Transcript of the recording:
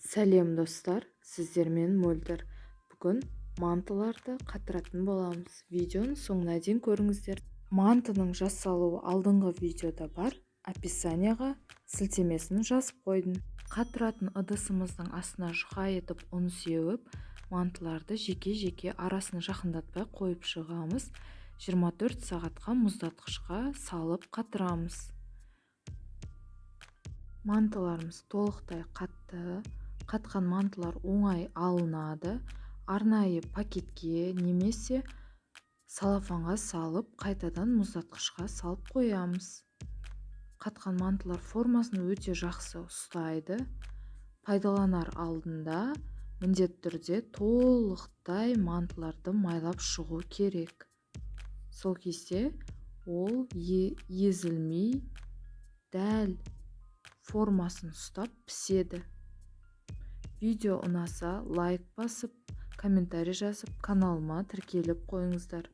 Сәлем достар, сіздермен мөлдір. Бүгін мантыларды қатыратын боламыз. Видеоның соңына дейін көріңіздер. Мантының жасалуы алдыңғы видеода бар. Описанияға сілтемесін жазып қойдым. Қатыратын ыдысымыздың астына жұқа етіп ұн сеуіп, мантыларды жеке-жеке арасын жақындатпай қойып шығамыз. 24 сағатқа мұздатқышқа салып қатырамыз. Мантыларымыз толықтай қатты. Қатқан мантылар оңай алынады. Арнайы пакетке немесе салафанға салып, қайтадан мұздатқышқа салып қоямыз. Қатқан мантылар формасын өте жақсы ұстайды. Пайдаланар алдында міндетті түрде толықтай мантыларды майлап шығу керек. Сол кезде ол езілмей, дәл формасын ұстап піседі. Видео ұнаса лайк басып, комментарий жазып, каналыма тіркеліп қойыңыздар.